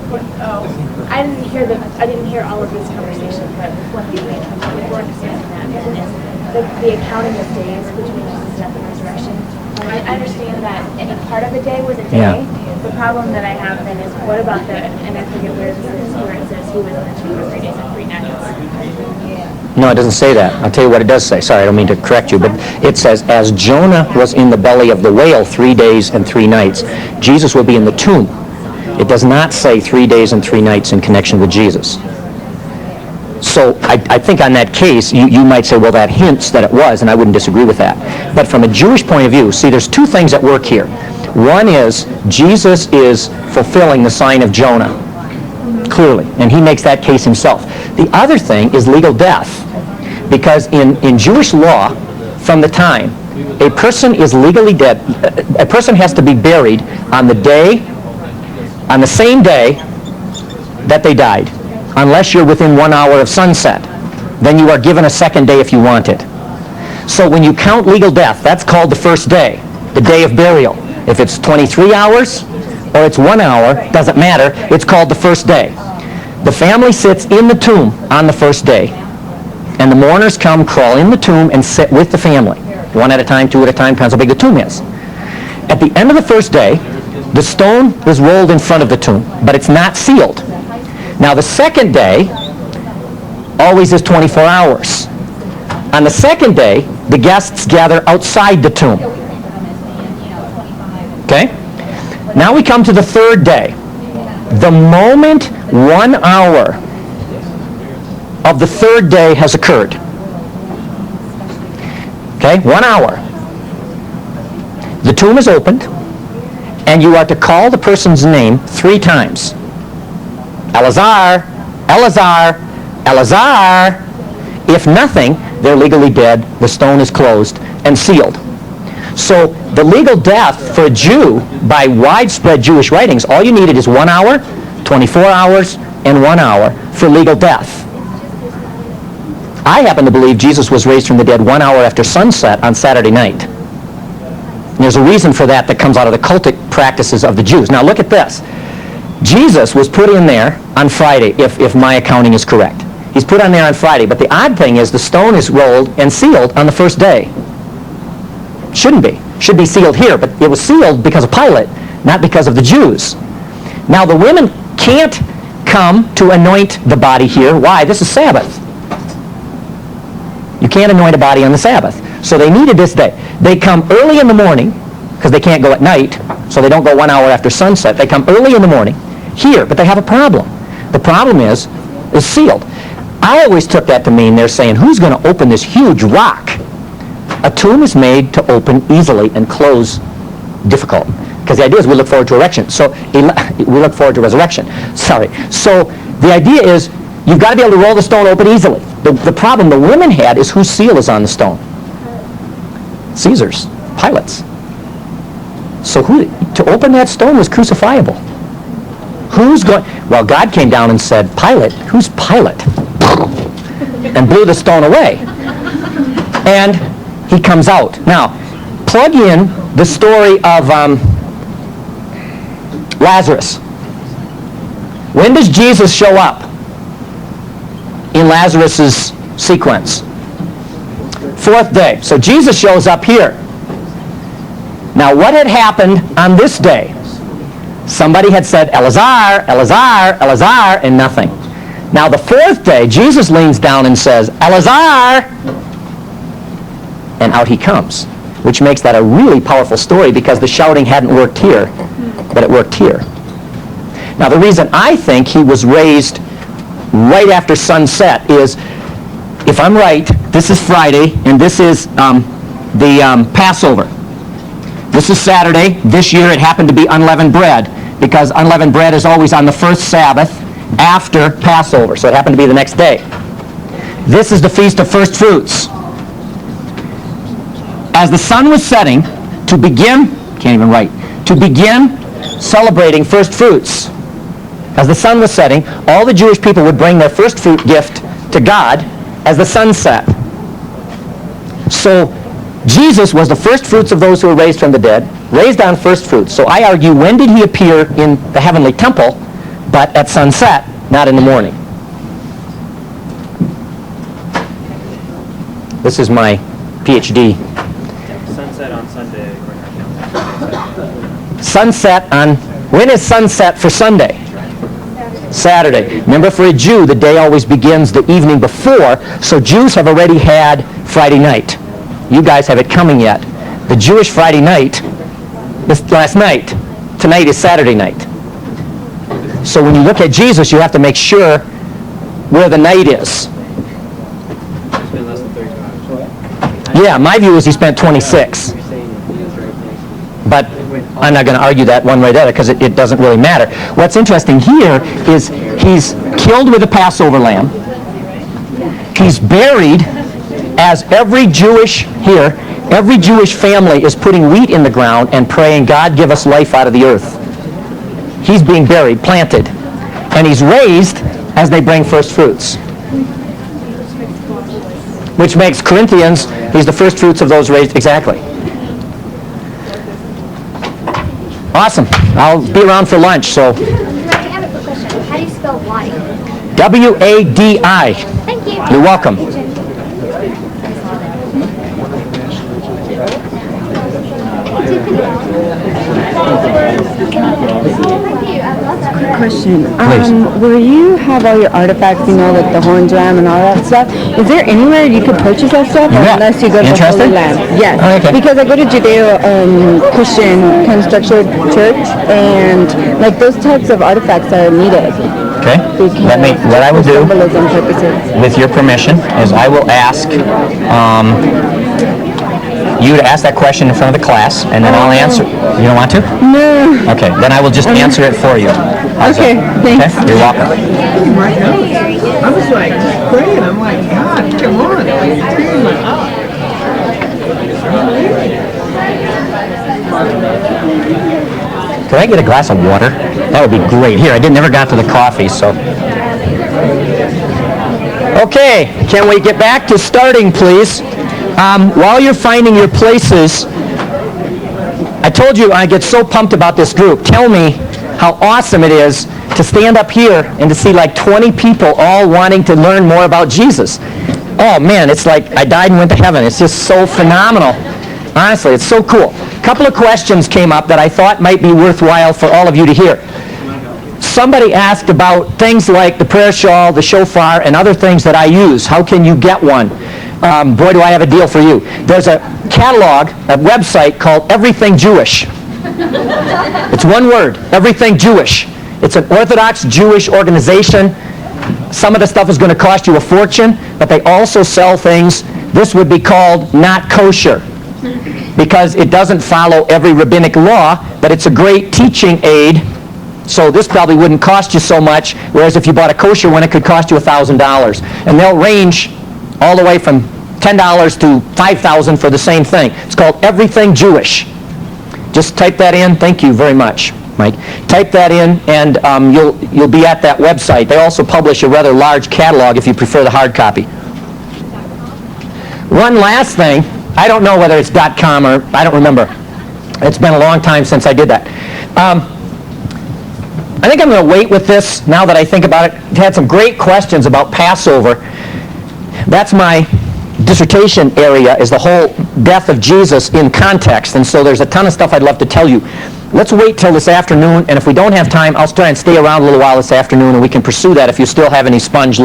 I didn't hear all of these conversations, but one thing before understanding that is the accounting of days between Jesus' death and resurrection. I understand that any part of a day was a day. Yeah. The problem that I have then is what about and I forget where this is, where it says he was in the tomb for 3 days and 3 nights. No, it doesn't say that. I'll tell you what it does say. Sorry, I don't mean to correct you, but it says, as Jonah was in the belly of the whale 3 days and 3 nights, Jesus will be in the tomb. It does not say 3 days and 3 nights in connection with Jesus. So I think on that case, you might say, well, that hints that it was, and I wouldn't disagree with that. But from a Jewish point of view, see, there's 2 things at work here. One is Jesus is fulfilling the sign of Jonah, clearly, and he makes that case himself. The other thing is legal death, because in Jewish law, from the time a person is legally dead, a person has to be buried on the same day that they died, unless you're within 1 hour of sunset. Then you are given a second day if you want it. So when you count legal death, that's called the first day, the day of burial. If it's 23 hours or it's 1 hour, doesn't matter, it's called the first day. The family sits in the tomb on the first day, and the mourners come, crawl in the tomb, and sit with the family. 1 at a time, 2 at a time, depends how big the tomb is. At the end of the first day, the stone is rolled in front of the tomb, but it's not sealed. Now the second day always is 24 hours. On the second day, the guests gather outside the tomb. Okay? Now we come to the third day. The moment 1 hour of the third day has occurred. Okay? 1 hour. The tomb is opened, and you are to call the person's name 3 times. Elazar, Elazar, Elazar. If nothing, they're legally dead, the stone is closed and sealed. So the legal death for a Jew, by widespread Jewish writings, all you needed is 1 hour, 24 hours, and 1 hour for legal death. I happen to believe Jesus was raised from the dead 1 hour after sunset on Saturday night. And there's a reason for that comes out of the cultic practices of the Jews. Now look at this. Jesus was put in there on Friday, if my accounting is correct. He's put on there on Friday, but the odd thing is the stone is rolled and sealed on the first day. Shouldn't be. Should be sealed here, but it was sealed because of Pilate, not because of the Jews. Now the women can't come to anoint the body here. Why? This is Sabbath. You can't anoint a body on the Sabbath. So they needed this day. They come early in the morning, because they can't go at night, so they don't go 1 hour after sunset. They come early in the morning here, but they have a problem. The problem is sealed. I always took that to mean they're saying, who's going to open this huge rock? A tomb is made to open easily and close difficult. Because the idea is we look forward to resurrection. So we look forward to resurrection. Sorry. So the idea is you've got to be able to roll the stone open easily. The problem the women had is whose seal is on the stone? Caesar's, Pilate's. So to open that stone was crucifiable. Who's going? Well, God came down and said, Pilate, who's Pilate? And blew the stone away. And he comes out. Now, plug in the story of Lazarus. When does Jesus show up in Lazarus' sequence? 4th day. So Jesus shows up here. Now, what had happened on this day? Somebody had said, Elazar, Elazar, Elazar, and nothing. Now, the 4th day, Jesus leans down and says, Elazar! And out he comes, which makes that a really powerful story because the shouting hadn't worked here, but it worked here. Now, the reason I think he was raised right after sunset is, if I'm right, this is Friday, and this is the Passover. This is Saturday. This year it happened to be unleavened bread, because unleavened bread is always on the first Sabbath after Passover, so it happened to be the next day. This is the Feast of First Fruits. As the sun was setting, to begin celebrating first fruits, as the sun was setting, all the Jewish people would bring their first fruit gift to God as the sun set. So Jesus was the first fruits of those who were raised from the dead, raised on first fruits. So I argue, when did he appear in the heavenly temple? but at sunset, not in the morning. This is my PhD. Sunset on Sunday. Sunset on, when is sunset for Sunday? Saturday. Remember, for a Jew, the day always begins the evening before, so Jews have already had Friday night. You guys have it coming yet. The Jewish Friday night is last night. Tonight is Saturday night. So when you look at Jesus, you have to make sure where the night is. It's been less than 35 hours. Yeah, my view is he spent 26. But I'm not going to argue that one way or the other because it doesn't really matter. What's interesting here is he's killed with a Passover lamb. He's buried as every Jewish family is putting wheat in the ground and praying, God, give us life out of the earth. He's being buried, planted. And he's raised as they bring first fruits. Which makes Corinthians, he's the first fruits of those raised, exactly. Awesome. I'll be around for lunch, so. I have a quick question. How do you spell wadi? W-A-D-I. Thank you. You're welcome. Question. Please. Where you have all your artifacts, like the horn jam and all that stuff, is there anywhere you could purchase that stuff? Or Yeah. unless you go to the Interested? Holy Land? Yes. Oh, okay. Because I go to Judeo Christian kind of structured church, and those types of artifacts are needed. Okay. What I will for do, symbolism purposes. with your permission, is I will ask you to ask that question in front of the class, and then I'll answer. You don't want to? No. Okay, then I will just answer it for you. How's Okay, that? thanks. Okay, you're welcome. I was like praying. I'm like, God, come on. Like, tearing my eye. Could I get a glass of water? That would be great. Here, I never got to the coffee, so. Okay, can we get back to starting, please? While you're finding your places, I told you I get so pumped about this group. Tell me how awesome it is to stand up here and to see like 20 people all wanting to learn more about Jesus. Oh man, it's like I died and went to heaven. It's just so phenomenal. Honestly, it's so cool. A couple of questions came up that I thought might be worthwhile for all of you to hear. Somebody asked about things like the prayer shawl, the shofar, and other things that I use. How can you get one? Boy, do I have a deal for you. There's a catalog, a website called Everything Jewish. It's one word, Everything Jewish. It's an Orthodox Jewish organization. Some of the stuff is going to cost you a fortune, but they also sell things. This would be called not kosher because it doesn't follow every rabbinic law, but it's a great teaching aid. So this probably wouldn't cost you so much, whereas if you bought a kosher one, it could cost you $1,000. And they'll range all the way from $10 to $5,000 for the same thing. It's called Everything Jewish. Just type that in. Thank you very much, Mike. Type that in, and you'll be at that website. They also publish a rather large catalog if you prefer the hard copy. One last thing. I don't know whether it's .com or I don't remember. It's been a long time since I did that. I think I'm going to wait with this now that I think about it. I had some great questions about Passover. That's my dissertation area, is the whole death of Jesus in context. And so there's a ton of stuff I'd love to tell you. Let's wait till this afternoon, and if we don't have time, I'll try and stay around a little while this afternoon, and we can pursue that if you still have any sponge left.